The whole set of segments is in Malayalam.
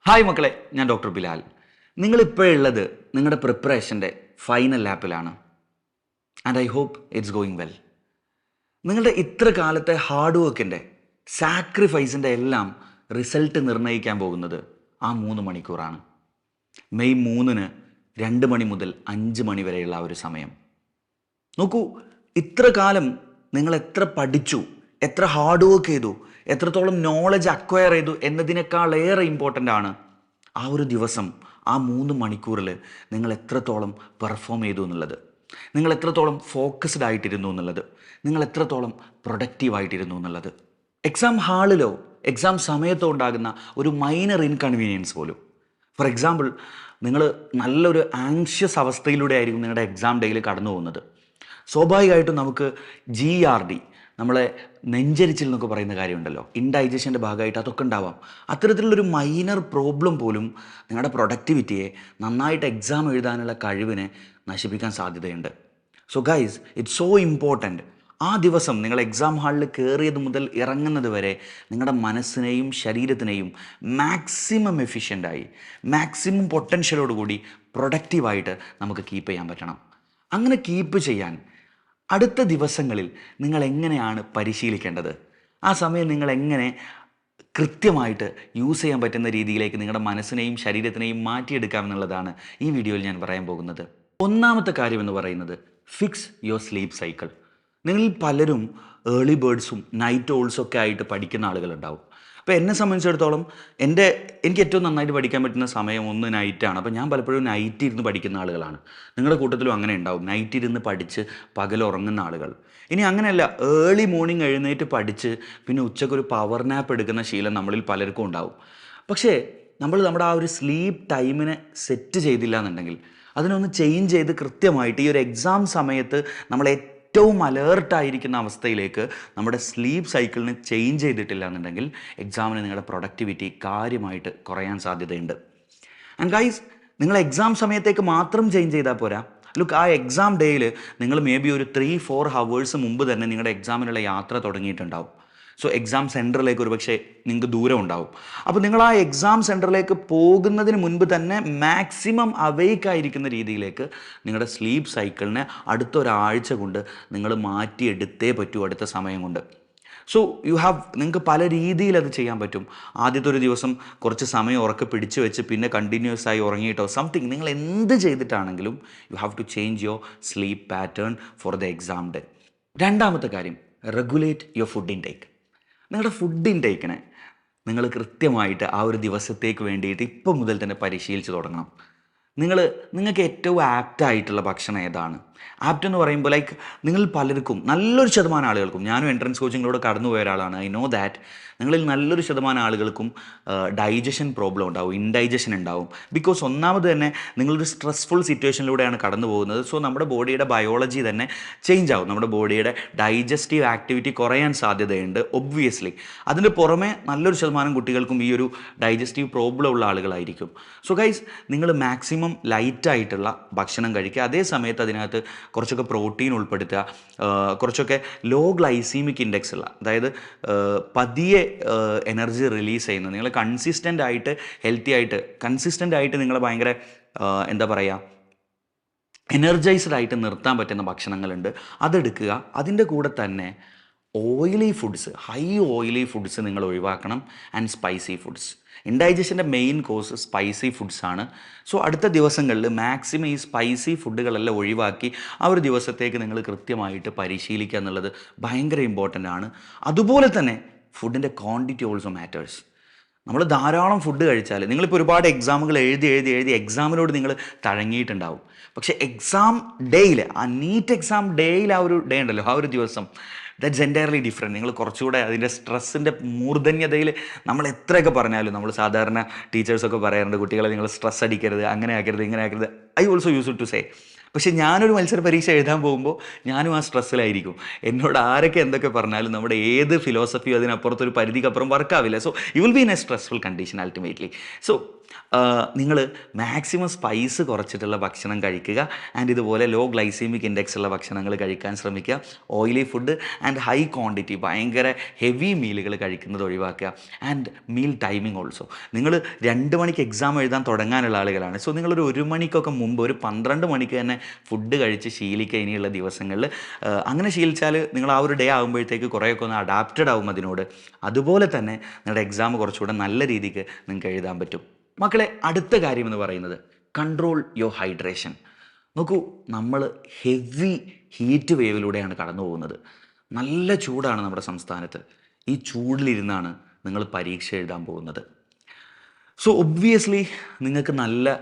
ഹായ് മക്കളെ, ഞാൻ ഡോക്ടർ ബിലാൽ. നിങ്ങളിപ്പോഴുള്ളത് നിങ്ങളുടെ പ്രിപ്പറേഷൻ്റെ ഫൈനൽ ലാപ്പിലാണ്. And I hope it's going well. നിങ്ങളുടെ ഇത്ര കാലത്തെ ഹാർഡ് വർക്കിൻ്റെ, സാക്രിഫൈസിൻ്റെ എല്ലാം റിസൾട്ട് നിർണ്ണയിക്കാൻ പോകുന്നത് ആ 3 മണിക്കൂറാണ്. മെയ് 3-ന് 2 മണി മുതൽ 5 മണി വരെയുള്ള ആ ഒരു സമയം നോക്കൂ. ഇത്ര കാലം നിങ്ങൾ എത്ര പഠിച്ചു, എത്ര ഹാർഡ് വർക്ക് ചെയ്തു, എത്രത്തോളം നോളജ് അക്വയർ ചെയ്തു എന്നതിനേക്കാളേറെ ഇമ്പോർട്ടൻ്റ് ആണ് ആ ഒരു ദിവസം, ആ 3 മണിക്കൂറിൽ നിങ്ങൾ എത്രത്തോളം പെർഫോം ചെയ്തു എന്നുള്ളത്, നിങ്ങൾ എത്രത്തോളം ഫോക്കസ്ഡ് ആയിട്ടിരുന്നു എന്നുള്ളത്, നിങ്ങൾ എത്രത്തോളം പ്രൊഡക്റ്റീവായിട്ടിരുന്നു എന്നുള്ളത്. എക്സാം ഹാളിലോ എക്സാം സമയത്തോ ഉണ്ടാകുന്ന ഒരു മൈനർ ഇൻകൺവീനിയൻസ് പോലും, ഫോർ എക്സാമ്പിൾ, നിങ്ങൾ നല്ലൊരു ആങ്ഷ്യസ് അവസ്ഥയിലൂടെ ആയിരിക്കും നിങ്ങളുടെ എക്സാം ഡേയിൽ കടന്നു പോകുന്നത്. സ്വാഭാവികമായിട്ടും നമുക്ക് GERD, നമ്മളെ നെഞ്ചരിച്ചിൽ എന്നൊക്കെ പറയുന്ന കാര്യമുണ്ടല്ലോ, ഇൻഡൈജഷൻ്റെ ഭാഗമായിട്ട് അതൊക്കെ ഉണ്ടാവാം. അത്തരത്തിലുള്ളൊരു മൈനർ പ്രോബ്ലം പോലും നിങ്ങളുടെ പ്രൊഡക്ടിവിറ്റിയെ, നന്നായിട്ട് എക്സാം എഴുതാനുള്ള കഴിവിനെ നശിപ്പിക്കാൻ സാധ്യതയുണ്ട്. So guys, it's so important. ആ ദിവസം നിങ്ങൾ എക്സാം ഹാളിൽ കയറിയത് മുതൽ ഇറങ്ങുന്നത് വരെ നിങ്ങളുടെ മനസ്സിനെയും ശരീരത്തിനെയും മാക്സിമം എഫിഷ്യൻ്റായി, മാക്സിമം പൊട്ടൻഷ്യലോടുകൂടി പ്രൊഡക്റ്റീവായിട്ട് നമുക്ക് കീപ്പ് ചെയ്യാൻ പറ്റണം. അങ്ങനെ കീപ്പ് ചെയ്യാൻ അടുത്ത ദിവസങ്ങളിൽ നിങ്ങൾ എങ്ങനെയാണ് പരിശീലിക്കേണ്ടത്, ആ സമയം നിങ്ങൾ എങ്ങനെ കൃത്യമായിട്ട് യൂസ് ചെയ്യാൻ പറ്റുന്ന രീതിയിലേക്ക് നിങ്ങളുടെ മനസ്സിനെയും ശരീരത്തിനെയും മാറ്റിയെടുക്കാം എന്നുള്ളതാണ് ഈ വീഡിയോയിൽ ഞാൻ പറയാൻ പോകുന്നത്. ഒന്നാമത്തെ കാര്യം എന്ന് പറയുന്നത്, ഫിക്സ് യുവർ സ്ലീപ്പ് സൈക്കിൾ. നിങ്ങളിൽ പലരും ഏർലി ബേർഡ്സും നൈറ്റ് ഓൾസും ഒക്കെ ആയിട്ട് പഠിക്കുന്ന ആളുകളുണ്ടാവും. അപ്പോൾ എന്നെ സംബന്ധിച്ചിടത്തോളം എനിക്ക് ഏറ്റവും നന്നായിട്ട് പഠിക്കാൻ പറ്റുന്ന സമയം ഒന്ന് നൈറ്റാണ്. അപ്പോൾ ഞാൻ പലപ്പോഴും നൈറ്റ് ഇരുന്ന് പഠിക്കുന്ന ആളുകളാണ്. നിങ്ങളുടെ കൂട്ടത്തിലും അങ്ങനെ ഉണ്ടാവും, നൈറ്റ് ഇരുന്ന് പഠിച്ച് പകൽ ഉറങ്ങുന്ന ആളുകൾ. ഇനി അങ്ങനെയല്ല, ഏർലി മോർണിംഗ് എഴുന്നേറ്റ് പഠിച്ച് പിന്നെ ഉച്ചക്കൊരു പവർ നാപ്പ് എടുക്കുന്ന ശീലം നമ്മളിൽ പലർക്കും ഉണ്ടാവും. പക്ഷേ നമ്മുടെ ആ ഒരു സ്ലീപ്പ് ടൈമിനെ സെറ്റ് ചെയ്തില്ല എന്നുണ്ടെങ്കിൽ, അതിനൊന്ന് ചേഞ്ച് ചെയ്ത് കൃത്യമായിട്ട് ഈ ഒരു എക്സാം സമയത്ത് നമ്മൾ ഏറ്റവും അലേർട്ടായിരിക്കുന്ന അവസ്ഥയിലേക്ക് നമ്മുടെ സ്ലീപ്പ് സൈക്കിളിന് ചേഞ്ച് ചെയ്തിട്ടില്ല എന്നുണ്ടെങ്കിൽ എക്സാമിന് നിങ്ങളുടെ പ്രൊഡക്ടിവിറ്റി കാര്യമായിട്ട് കുറയാൻ സാധ്യതയുണ്ട്. ആൻഡ് ഗൈസ്, നിങ്ങൾ എക്സാം സമയത്തേക്ക് മാത്രം ചേഞ്ച് ചെയ്താൽ പോരാ. ലുക്ക്, ആ എക്സാം ഡേയിൽ നിങ്ങൾ മേ ബി ഒരു 3-4 ഹവേഴ്സ് മുമ്പ് തന്നെ നിങ്ങളുടെ എക്സാമിനുള്ള യാത്ര തുടങ്ങിയിട്ടുണ്ടാവും. സോ എക്സാം സെൻറ്ററിലേക്ക് ഒരു പക്ഷേ നിങ്ങൾക്ക് ദൂരം ഉണ്ടാവും. അപ്പോൾ നിങ്ങൾ ആ എക്സാം സെൻറ്ററിലേക്ക് പോകുന്നതിന് മുൻപ് തന്നെ മാക്സിമം അവെയ്ക്കായിരിക്കുന്ന രീതിയിലേക്ക് നിങ്ങളുടെ സ്ലീപ്പ് സൈക്കിളിനെ അടുത്ത ഒരാഴ്ച കൊണ്ട് നിങ്ങൾ മാറ്റിയെടുത്തേ പറ്റൂ, അടുത്ത സമയം കൊണ്ട്. സോ നിങ്ങൾക്ക് പല രീതിയിൽ അത് ചെയ്യാൻ പറ്റും. ആദ്യത്തെ ഒരു ദിവസം കുറച്ച് സമയം ഉറക്കെ പിടിച്ചു വെച്ച് പിന്നെ കണ്ടിന്യൂസ് ആയി ഉറങ്ങിയിട്ടോ സംതിങ്, നിങ്ങൾ എന്ത് ചെയ്തിട്ടാണെങ്കിലും you have to change your sleep pattern for the exam day. രണ്ടാമത്തെ കാര്യം, റെഗുലേറ്റ് യുവർ ഫുഡ് ഇൻടേക്ക്. നിങ്ങളുടെ ഫുഡ് ഇൻടേക്കിനെ നിങ്ങൾ കൃത്യമായിട്ട് ആ ഒരു ദിവസത്തേക്ക് വേണ്ടിയിട്ട് ഇപ്പം മുതൽ തന്നെ പരിശീലിച്ച് തുടങ്ങണം. നിങ്ങൾക്ക് ഏറ്റവും ആപ്റ്റായിട്ടുള്ള ഭക്ഷണം ഏതാണ്? ആപ്റ്റ് എന്ന് പറയുമ്പോൾ ലൈക്ക് നിങ്ങൾ പലർക്കും, നല്ലൊരു ശതമാനം ആളുകൾക്കും, ഞാനും എൻട്രൻസ് കോച്ചിങ്ങിലൂടെ കടന്നു പോയ ഒരാളാണ്, ഐ നോ ദാറ്റ് നിങ്ങളിൽ നല്ലൊരു ശതമാനം ആളുകൾക്കും ഡൈജഷൻ പ്രോബ്ലം ഉണ്ടാവും, ഇൻഡൈജഷൻ ഉണ്ടാവും. ബിക്കോസ് ഒന്നാമത് തന്നെ നിങ്ങളൊരു സ്ട്രെസ്ഫുൾ സിറ്റുവേഷനിലൂടെയാണ് കടന്നു പോകുന്നത്. സോ നമ്മുടെ ബോഡിയുടെ ബയോളജി തന്നെ ചേഞ്ച് ആവും, നമ്മുടെ ബോഡിയുടെ ഡൈജസ്റ്റീവ് ആക്ടിവിറ്റി കുറയാൻ സാധ്യതയുണ്ട് ഒബ്വിയസ്ലി. അതിന് പുറമെ നല്ലൊരു ശതമാനം കുട്ടികൾക്കും ഈ ഒരു ഡൈജസ്റ്റീവ് പ്രോബ്ലം ഉള്ള ആളുകളായിരിക്കും. സോ ഗൈസ്, നിങ്ങൾ മാക്സിമം ലൈറ്റായിട്ടുള്ള ഭക്ഷണം കഴിക്കുക. അതേ സമയത്ത് അതിനകത്ത് കുറച്ചൊക്കെ പ്രോട്ടീൻ ഉൾപ്പെടുത്തുക, കുറച്ചൊക്കെ ലോ ഗ്ലൈസീമിക് ഇൻഡെക്സ് ഉള്ള, അതായത് പതിയെ എനർജി റിലീസ് ചെയ്യുന്നത്, നിങ്ങൾ കൺസിസ്റ്റൻ്റ് ആയിട്ട് ഹെൽത്തി ആയിട്ട് കൺസിസ്റ്റൻ്റ് ആയിട്ട് നിങ്ങൾ ഭയങ്കര എന്താ പറയുക, എനർജൈസ്ഡ് ആയിട്ട് നിർത്താൻ പറ്റുന്ന ഭക്ഷണങ്ങളുണ്ട്, അതെടുക്കുക. അതിൻ്റെ കൂടെ തന്നെ oily foods, high oily foods നിങ്ങൾ ഒഴിവാക്കണം. And spicy foods. ഇൻഡൈജഷൻ്റെ മെയിൻ കോസ് സ്പൈസി ഫുഡ്സാണ്. സോ അടുത്ത ദിവസങ്ങളിൽ മാക്സിമം ഈ സ്പൈസി ഫുഡുകളെല്ലാം ഒഴിവാക്കി ആ ഒരു ദിവസത്തേക്ക് നിങ്ങൾ കൃത്യമായിട്ട് പരിശീലിക്കുക എന്നുള്ളത് ഭയങ്കര ഇമ്പോർട്ടൻ്റ് ആണ്. അതുപോലെ തന്നെ ഫുഡിൻ്റെ ക്വാണ്ടിറ്റി ഓൾസോ മാറ്റേഴ്സ്. നമ്മൾ ധാരാളം ഫുഡ് കഴിച്ചാൽ, നിങ്ങളിപ്പോൾ ഒരുപാട് എക്സാമുകൾ എഴുതി എക്സാമിനോട് നിങ്ങൾ തഴങ്ങിയിട്ടുണ്ടാവും. പക്ഷേ എക്സാം ഡേയിൽ, ആ നീറ്റ് എക്സാം ഡേയിൽ, ആ ഒരു ഡേ ഉണ്ടല്ലോ, ആ ഒരു ദിവസം, ദാറ്റ്സ് എൻറ്റയർലി ഡിഫറെൻറ്റ്. നിങ്ങൾ കുറച്ചുകൂടെ അതിൻ്റെ സ്ട്രെസ്സിൻ്റെ മൂർധന്യതയിൽ, നമ്മൾ എത്രയൊക്കെ പറഞ്ഞാലും, നമ്മൾ സാധാരണ ടീച്ചേഴ്സൊക്കെ പറയാറുണ്ട്, കുട്ടികളെ നിങ്ങൾ സ്ട്രെസ് അടിക്കരുത്, അങ്ങനെ ആക്കരുത്, ഇങ്ങനെ ആക്കരുത്. I also use it to say. പക്ഷേ ഞാനൊരു മത്സര പരീക്ഷ എഴുതാൻ പോകുമ്പോൾ ഞാനും ആ സ്ട്രെസ്സിലായിരിക്കും. എന്നോട് ആരൊക്കെ എന്തൊക്കെ പറഞ്ഞാലും നമ്മുടെ ഏത് ഫിലോസഫിയും അതിനപ്പുറത്തൊരു പരിധിക്കപ്പുറം വർക്കാവില്ല. So you will be in a stressful condition ultimately. So നിങ്ങൾ മാക്സിമം സ്പൈസ് കുറച്ചിട്ടുള്ള ഭക്ഷണം കഴിക്കുക. ആൻഡ് ഇതുപോലെ ലോ ഗ്ലൈസീമിക് ഇൻഡെക്സ് ഉള്ള ഭക്ഷണങ്ങൾ കഴിക്കാൻ ശ്രമിക്കുക. Oily food and high quantity ഭയങ്കര ഹെവി മീലുകൾ കഴിക്കുന്നത് ഒഴിവാക്കുക. And meal timing also. നിങ്ങൾ 2 മണിക്ക് എക്സാം എഴുതാൻ തുടങ്ങാനുള്ള ആളുകളാണ്. സോ നിങ്ങളൊരു 1 മണിക്കൊക്കെ മുമ്പ് ഒരു 12 മണിക്ക് തന്നെ ഫുഡ് കഴിച്ച് ശീലിക്കുക ഇനിയുള്ള ദിവസങ്ങളിൽ. അങ്ങനെ ശീലിച്ചാൽ നിങ്ങൾ ആ ഒരു ഡേ ആകുമ്പോഴത്തേക്ക് കുറേയൊക്കെ ഒന്ന് അഡാപ്റ്റഡ് ആവും അതിനോട്. അതുപോലെ തന്നെ നിങ്ങളുടെ എക്സാം കുറച്ചുകൂടെ നല്ല രീതിക്ക് നിങ്ങൾക്ക് എഴുതാൻ പറ്റും. മക്കളെ, അടുത്ത കാര്യം എന്ന് പറയുന്നത് കൺട്രോൾ യുവർ ഹൈഡ്രേഷൻ. നോക്കൂ, നമ്മൾ ഹെവി ഹീറ്റ് വേവിലൂടെയാണ് കടന്നു പോകുന്നത്. നല്ല ചൂടാണ് നമ്മുടെ സംസ്ഥാനത്ത്. ഈ ചൂടിലിരുന്നാണ് നിങ്ങൾ പരീക്ഷ എഴുതാൻ പോകുന്നത്. സോ ഒബ്വിയസ്ലി നിങ്ങൾക്ക് നല്ല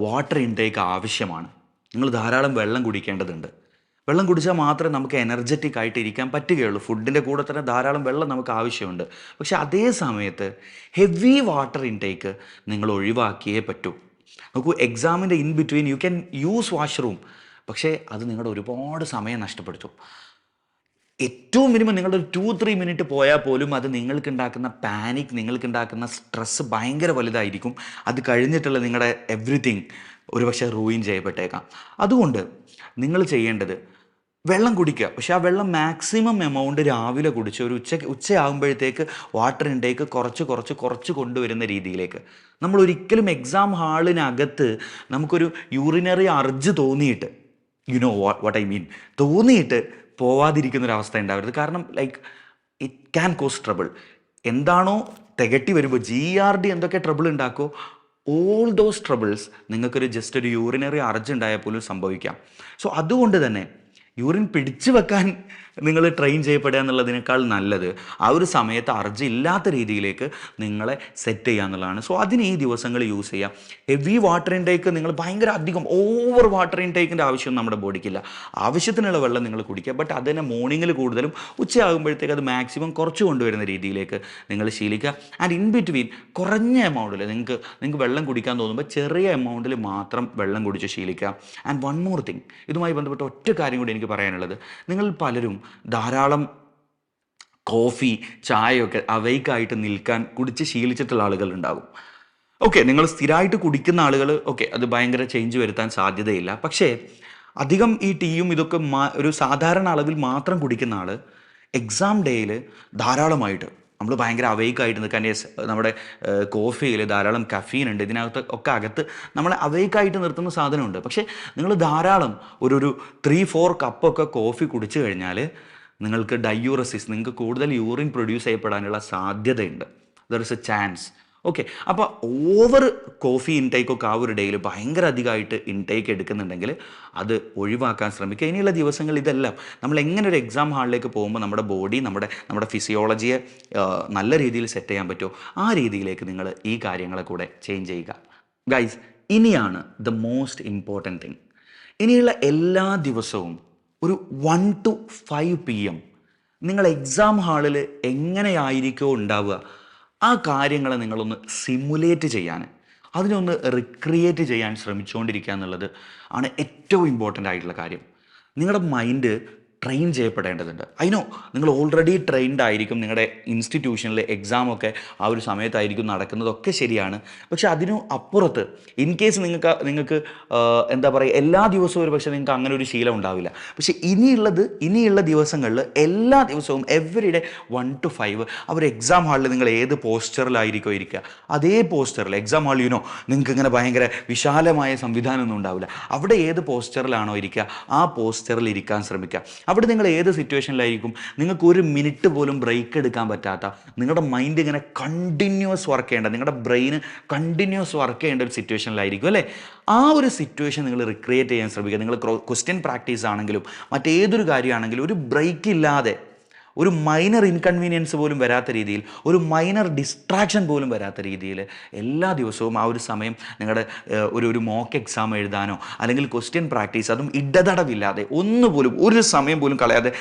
വാട്ടർ ഇൻടേക്ക് ആവശ്യമാണ്. നിങ്ങൾ ധാരാളം വെള്ളം കുടിക്കേണ്ടതുണ്ട്. വെള്ളം കുടിച്ചാൽ മാത്രമേ നമുക്ക് എനർജറ്റിക് ആയിട്ട് ഇരിക്കാൻ പറ്റുകയുള്ളൂ. ഫുഡിൻ്റെ കൂടെ തന്നെ ധാരാളം വെള്ളം നമുക്ക് ആവശ്യമുണ്ട്. പക്ഷേ അതേ സമയത്ത് ഹെവി വാട്ടർ ഇൻടേക്ക് നിങ്ങൾ ഒഴിവാക്കിയേ പറ്റൂ. നോക്കൂ, എക്സാമിൻ്റെ in between you can use washroom, പക്ഷേ അത് നിങ്ങളുടെ ഒരുപാട് സമയം നഷ്ടപ്പെടുത്തും. ഏറ്റവും മിനിമം നിങ്ങളുടെ ഒരു 2-3 മിനിറ്റ് പോയാൽ പോലും അത് നിങ്ങൾക്കുണ്ടാക്കുന്ന പാനിക്, നിങ്ങൾക്കുണ്ടാക്കുന്ന സ്ട്രെസ്സ് ഭയങ്കര വലുതായിരിക്കും. അത് കഴിഞ്ഞിട്ടുള്ള നിങ്ങളുടെ എവ്രിതിങ് ഒരുപക്ഷെ റൂയിൻ ചെയ്യപ്പെട്ടേക്കാം. അതുകൊണ്ട് നിങ്ങൾ ചെയ്യേണ്ടത് വെള്ളം കുടിക്കുക. പക്ഷേ ആ വെള്ളം മാക്സിമം എമൗണ്ട് രാവിലെ കുടിച്ച് ഒരു ഉച്ചയാകുമ്പോഴത്തേക്ക് വാട്ടർ ഇൻടേക്ക് കുറച്ച് കൊണ്ടുവരുന്ന രീതിയിലേക്ക്. നമ്മൾ ഒരിക്കലും എക്സാം ഹാളിനകത്ത് നമുക്കൊരു യൂറിനറി അർജ് തോന്നിയിട്ട്, you know what I mean, തോന്നിയിട്ട് പോവാതിരിക്കുന്നൊരവസ്ഥ ഉണ്ടാവരുത്. കാരണം like it can cos trouble. എന്താണോ തികട്ടി വരുമ്പോൾ GRD എന്തൊക്കെ ട്രബിൾ ഉണ്ടാക്കോ, ഓൾ ദോസ് ട്രബിൾസ് നിങ്ങൾക്കൊരു ജസ്റ്റ് ഒരു യൂറിനറി അർജ് ഉണ്ടായാൽ പോലും സംഭവിക്കാം. സോ അതുകൊണ്ട് തന്നെ യൂറിൻ പിടിച്ചു വെക്കാൻ നിങ്ങൾ ട്രെയിൻ ചെയ്യപ്പെടുക എന്നുള്ളതിനേക്കാൾ നല്ലത് ആ ഒരു സമയത്ത് അർജ് ഇല്ലാത്ത രീതിയിലേക്ക് നിങ്ങളെ സെറ്റ് ചെയ്യുക എന്നുള്ളതാണ്. സോ അതിന് ഈ ദിവസങ്ങൾ യൂസ് ചെയ്യാം. ഹെവി വാട്ടർ ഇൻടേക്ക് നിങ്ങൾ ഭയങ്കര അധികം ഓവർ വാട്ടർ ഇൻടേക്കിൻ്റെ ആവശ്യം നമ്മുടെ ബോഡിക്കില്ല. ആവശ്യത്തിനുള്ള വെള്ളം നിങ്ങൾ കുടിക്കുക. ബട്ട് അത് തന്നെ മോർണിംഗിൽ കൂടുതലും, ഉച്ചയാകുമ്പോഴത്തേക്ക് അത് മാക്സിമം കുറച്ച് കൊണ്ടുവരുന്ന രീതിയിലേക്ക് നിങ്ങൾ ശീലിക്കുക. ആൻഡ് ഇൻ ബിറ്റ്വീൻ കുറഞ്ഞ എമൗണ്ടിൽ നിങ്ങൾക്ക് വെള്ളം കുടിക്കാൻ തോന്നുമ്പോൾ ചെറിയ എമൗണ്ടിൽ മാത്രം വെള്ളം കുടിച്ച് ശീലിക്കുക. ആൻഡ് വൺ മോർ തിങ്, ഇതുമായി ബന്ധപ്പെട്ട ഒറ്റ കാര്യം കൂടി എനിക്ക് പറയാനുള്ളത്, നിങ്ങൾ പലരും ധാരാളം കോഫി, ചായയൊക്കെ അവൈക്കായിട്ട് നിൽക്കാൻ കുടിച്ച് ശീലിച്ചിട്ടുള്ള ആളുകളുണ്ടാകും. ഓക്കെ, നിങ്ങൾ സ്ഥിരമായിട്ട് കുടിക്കുന്ന ആളുകൾ ഓക്കെ, അത് ഭയങ്കര ചേഞ്ച് വരുത്താൻ സാധ്യതയില്ല. പക്ഷേ അധികം ഈ ടീയും ഇതൊക്കെ ഒരു സാധാരണ അളവിൽ മാത്രം കുടിക്കുന്ന ആൾ എക്സാം ഡേയിൽ ധാരാളമായിട്ട് നമ്മൾ ഭയങ്കര അവൈക്കായിട്ട് നിൽക്കാൻ, നമ്മുടെ കോഫിയിൽ ധാരാളം കഫീൻ ഉണ്ട്, ഇതിനകത്ത് ഒക്കെ അകത്ത് നമ്മളെ അവൈക്കായിട്ട് നിർത്തുന്ന സാധനമുണ്ട്. പക്ഷേ നിങ്ങൾ ധാരാളം ഒരു 3-4 കപ്പൊക്കെ കോഫി കുടിച്ചു കഴിഞ്ഞാൽ നിങ്ങൾക്ക് ഡയൂറസിസ്, നിങ്ങൾക്ക് കൂടുതൽ യൂറിൻ പ്രൊഡ്യൂസ് ചെയ്യപ്പെടാനുള്ള സാധ്യതയുണ്ട്. There is A chance. Okay, അപ്പോൾ ഓവർ കോഫി ഇൻടേക്കൊക്കെ ആ ഒരു ഡേയിൽ ഭയങ്കര അധികമായിട്ട് ഇൻടേക്ക് എടുക്കുന്നുണ്ടെങ്കിൽ അത് ഒഴിവാക്കാൻ ശ്രമിക്കുക. ഇനിയുള്ള ദിവസങ്ങൾ ഇതെല്ലാം നമ്മൾ എങ്ങനെ ഒരു എക്സാം ഹാളിലേക്ക് പോകുമ്പോൾ നമ്മുടെ ബോഡി, നമ്മുടെ ഫിസിയോളജിയെ നല്ല രീതിയിൽ സെറ്റ് ചെയ്യാൻ പറ്റുമോ ആ രീതിയിലേക്ക് നിങ്ങൾ ഈ കാര്യങ്ങളെ കൂടെ ചേഞ്ച് ചെയ്യുക. ഗൈസ്, ഇനിയാണ് ദ മോസ്റ്റ് ഇമ്പോർട്ടൻറ്റ് തിങ്. ഇനിയുള്ള എല്ലാ ദിവസവും ഒരു 1 to 5 PM നിങ്ങൾ എക്സാം ഹാളിൽ എങ്ങനെയായിരിക്കുമോ ഉണ്ടാവുക, ആ കാര്യങ്ങളെ നിങ്ങളൊന്ന് സിമുലേറ്റ് ചെയ്യാൻ, അതിനൊന്ന് റിക്രിയേറ്റ് ചെയ്യാൻ ശ്രമിച്ചുകൊണ്ടിരിക്കുക എന്നുള്ളത് ആണ് ഏറ്റവും ഇമ്പോർട്ടൻ്റ് ആയിട്ടുള്ള കാര്യം. നിങ്ങളുടെ മൈൻഡ് ട്രെയിൻ ചെയ്യപ്പെടേണ്ടതുണ്ട്. അതിനോ നിങ്ങൾ ഓൾറെഡി ട്രെയിൻഡ് ആയിരിക്കും. നിങ്ങളുടെ ഇൻസ്റ്റിറ്റ്യൂഷനിൽ എക്സാമൊക്കെ ആ ഒരു സമയത്തായിരിക്കും നടക്കുന്നതൊക്കെ ശരിയാണ്. പക്ഷെ അതിനു അപ്പുറത്ത് ഇൻ കേസ് നിങ്ങൾക്ക് എന്താ പറയുക, എല്ലാ ദിവസവും ഒരു പക്ഷേ നിങ്ങൾക്ക് അങ്ങനെ ഒരു ശീലം ഉണ്ടാവില്ല. പക്ഷേ ഇനിയുള്ള ദിവസങ്ങളിൽ എല്ലാ ദിവസവും എവറി ഡേ 1 to 5 അവർ എക്സാം ഹാളിൽ നിങ്ങൾ ഏത് പോസ്റ്ററിലായിരിക്കും ഇരിക്കുക, അതേ പോസ്റ്ററിൽ എക്സാം ഹാളിൽ നിങ്ങൾക്ക് ഇങ്ങനെ ഭയങ്കര വിശാലമായ സംവിധാനമൊന്നും ഉണ്ടാവില്ല. അവിടെ ഏത് പോസ്റ്ററിലാണോ ഇരിക്കുക ആ പോസ്റ്ററിൽ ഇരിക്കാൻ ശ്രമിക്കുക. അവിടെ നിങ്ങൾ ഏത് സിറ്റുവേഷനിലായിരിക്കും, നിങ്ങൾക്ക് ഒരു മിനിറ്റ് പോലും ബ്രേക്ക് എടുക്കാൻ പറ്റാത്ത, നിങ്ങളുടെ മൈൻഡ് ഇങ്ങനെ കണ്ടിന്യൂസ് വർക്ക് ചെയ്യേണ്ട, നിങ്ങളുടെ ബ്രെയിന് കണ്ടിന്യൂസ് വർക്ക് ചെയ്യേണ്ട ഒരു സിറ്റുവേഷനിലായിരിക്കും അല്ലേ. ആ ഒരു സിറ്റുവേഷൻ നിങ്ങൾ റിക്രിയേറ്റ് ചെയ്യാൻ ശ്രമിക്കുക. നിങ്ങൾ ക്വസ്റ്റ്യൻ പ്രാക്ടീസ് ആണെങ്കിലും മറ്റേതൊരു കാര്യമാണെങ്കിലും ഒരു ബ്രേക്ക് ഇല്ലാതെ, ഒരു മൈനർ ഇൻകൺവീനിയൻസ് പോലും വരാത്ത രീതിയിൽ, ഒരു മൈനർ ഡിസ്ട്രാക്ഷൻ പോലും വരാത്ത രീതിയിൽ എല്ലാ ദിവസവും ആ ഒരു സമയം നിങ്ങളുടെ ഒരു മോക്ക് എക്സാം എഴുതാനോ അല്ലെങ്കിൽ ക്വസ്റ്റ്യൻ പ്രാക്ടീസ്, അതും ഇടതടവില്ലാതെ ഒന്നുപോലും ഒരു സമയം പോലും കളയാതെ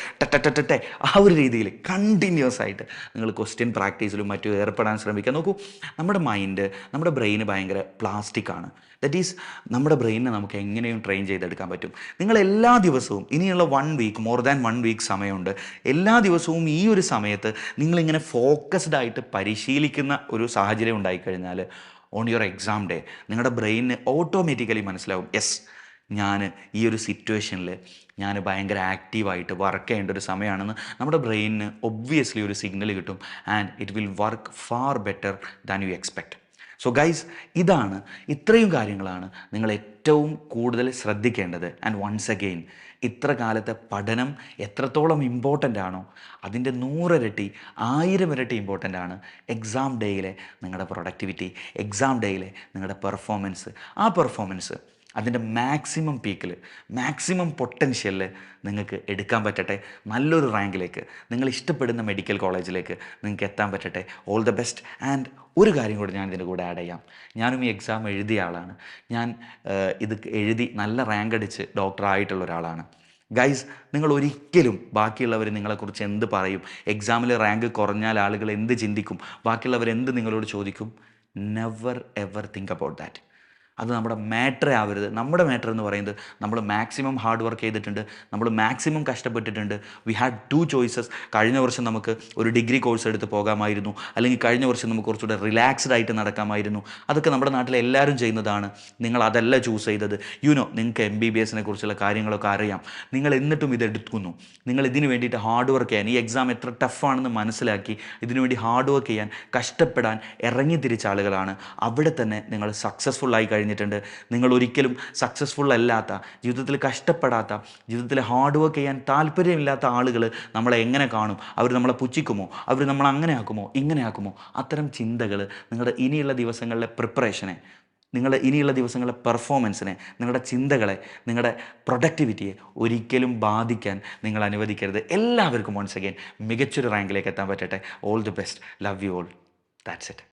ടെ ആ ഒരു രീതിയിൽ കണ്ടിന്യൂസ് ആയിട്ട് നിങ്ങൾ ക്വസ്റ്റ്യൻ പ്രാക്ടീസിലും മറ്റും ഏർപ്പെടാൻ ശ്രമിക്കുക. നോക്കൂ, നമ്മുടെ മൈൻഡ്, നമ്മുടെ ബ്രെയിന് ഭയങ്കര പ്ലാസ്റ്റിക്കാണ്. ദറ്റ് ഈസ്, നമ്മുടെ ബ്രെയിനിനെ നമുക്ക് എങ്ങനെയും ട്രെയിൻ ചെയ്തെടുക്കാൻ പറ്റും. നിങ്ങൾ എല്ലാ ദിവസവും ഇനിയുള്ള 1 വീക്ക്, മോർ ദാൻ 1 വീക്ക് സമയമുണ്ട്. എല്ലാ ദിവസവും ഈ ഒരു സമയത്ത് നിങ്ങളിങ്ങനെ ഫോക്കസ്ഡ് ആയിട്ട് പരിശീലിക്കുന്ന ഒരു സാഹചര്യം ഉണ്ടായിക്കഴിഞ്ഞാൽ ഓൺ യുവർ എക്സാം ഡേ നിങ്ങളുടെ ബ്രെയിനിന് ഓട്ടോമാറ്റിക്കലി മനസ്സിലാവും, യെസ് ഞാൻ ഈ ഒരു സിറ്റുവേഷനിൽ ഞാൻ ഭയങ്കര ആക്റ്റീവായിട്ട് വർക്ക് ചെയ്യേണ്ട ഒരു സമയമാണെന്ന് നമ്മുടെ ബ്രെയിനിന് ഒബ്വിയസ്ലി ഒരു സിഗ്നൽ കിട്ടും. And it will work far better than you expect. So guys, ഇത്രയും കാര്യങ്ങളാണ് നിങ്ങൾ ഏറ്റവും കൂടുതൽ ശ്രദ്ധിക്കേണ്ടത്. ആൻഡ് വൺസ് അഗെയിൻ, ഇത്ര കാലത്തെ പഠനം എത്രത്തോളം ഇമ്പോർട്ടൻ്റ് ആണോ അതിൻ്റെ 100 ഇരട്ടി 1000 ഇരട്ടി ഇമ്പോർട്ടൻ്റ് ആണ് എക്സാം ഡേയിലെ നിങ്ങളുടെ പ്രൊഡക്ടിവിറ്റി, എക്സാം ഡേയിലെ നിങ്ങളുടെ പെർഫോമൻസ്. ആ പെർഫോമൻസ് അതിൻ്റെ മാക്സിമം പീക്കിൽ, മാക്സിമം പൊട്ടൻഷ്യലിൽ നിങ്ങൾക്ക് എടുക്കാൻ പറ്റട്ടെ. നല്ലൊരു റാങ്കിലേക്ക്, നിങ്ങൾ ഇഷ്ടപ്പെടുന്ന മെഡിക്കൽ കോളേജിലേക്ക് നിങ്ങൾക്ക് എത്താൻ പറ്റട്ടെ. All the best. ആൻഡ് ഒരു കാര്യം കൂടി ഞാൻ ഇതിൻ്റെ കൂടെ ആഡ് ചെയ്യാം. ഞാനും ഈ എക്സാം എഴുതിയ ആളാണ്. ഞാൻ ഇത് എഴുതി നല്ല റാങ്ക് അടിച്ച് ഡോക്ടറായിട്ടുള്ള ഒരാളാണ്. ഗൈസ്, നിങ്ങൾ ഒരിക്കലും ബാക്കിയുള്ളവർ നിങ്ങളെക്കുറിച്ച് എന്ത് പറയും, എക്സാമിൽ റാങ്ക് കുറഞ്ഞാൽ ആളുകൾ എന്ത് ചിന്തിക്കും, ബാക്കിയുള്ളവർ എന്ത് നിങ്ങളോട് ചോദിക്കും, never ever think about that. അത് നമ്മുടെ മാറ്ററേ ആവരുത്. നമ്മുടെ മാറ്റർ എന്ന് പറയുന്നത് നമ്മൾ മാക്സിമം ഹാർഡ് വർക്ക് ചെയ്തിട്ടുണ്ട്, നമ്മൾ മാക്സിമം കഷ്ടപ്പെട്ടിട്ടുണ്ട്. We had 2 choices. കഴിഞ്ഞ വർഷം നമുക്ക് ഒരു ഡിഗ്രി കോഴ്സ് എടുത്ത് പോകാമായിരുന്നു, അല്ലെങ്കിൽ കഴിഞ്ഞ വർഷം നമുക്ക് കുറച്ചുകൂടെ റിലാക്സ്ഡ് ആയിട്ട് നടക്കാമായിരുന്നു. അതൊക്കെ നമ്മുടെ നാട്ടിൽ എല്ലാവരും ചെയ്യുന്നതാണ്. നിങ്ങൾ അതല്ല ചൂസ് ചെയ്തത്. നിങ്ങൾക്ക് MBBS കുറിച്ചുള്ള കാര്യങ്ങളൊക്കെ അറിയാം. നിങ്ങൾ എന്നിട്ടും ഇതെടുക്കുന്നു. നിങ്ങൾ ഇതിന് വേണ്ടിയിട്ട് ഹാർഡ് വർക്ക് ചെയ്യാൻ, ഈ എക്സാം എത്ര ടഫാണെന്ന് മനസ്സിലാക്കി ഇതിനുവേണ്ടി ഹാർഡ് വർക്ക് ചെയ്യാൻ, കഷ്ടപ്പെടാൻ ഇറങ്ങി തിരിച്ച ആളുകളാണ്. അവിടെ തന്നെ നിങ്ങൾ സക്സസ്ഫുള്ളായി കഴിഞ്ഞിട്ടുണ്ട്. നിങ്ങൾ ഒരിക്കലും സക്സസ്ഫുൾ അല്ലാത്ത, ജീവിതത്തിൽ കഷ്ടപ്പെടാത്ത, ജീവിതത്തിൽ ഹാർഡ് വർക്ക് ചെയ്യാൻ താല്പര്യമില്ലാത്ത ആളുകൾ നമ്മളെ എങ്ങനെ കാണും? അവർ നമ്മളെ പുച്ഛിക്കുമോ? അവർ നമ്മളെ അങ്ങനെ ആക്കുമോ, ഇങ്ങനെ ആക്കുമോ? അത്തരം ചിന്തകൾ നിങ്ങളുടെ ഇനിയുള്ള ദിവസങ്ങളിലെ പ്രിപ്പറേഷനെ, നിങ്ങളുടെ ഇനിയുള്ള ദിവസങ്ങളിലെ പെർഫോമൻസിനെ, നിങ്ങളുടെ ചിന്തകളെ, നിങ്ങളുടെ പ്രൊഡക്ടിവിറ്റിയെ ഒരിക്കലും ബാധിക്കാൻ നിങ്ങൾ അനുവദിക്കരുത്. എല്ലാവർക്കും വൺസ് അഗെയിൻ മികച്ചൊരു റാങ്കിലേക്ക് എത്താൻ പറ്റട്ടെ. All the best. Love you all. That's it.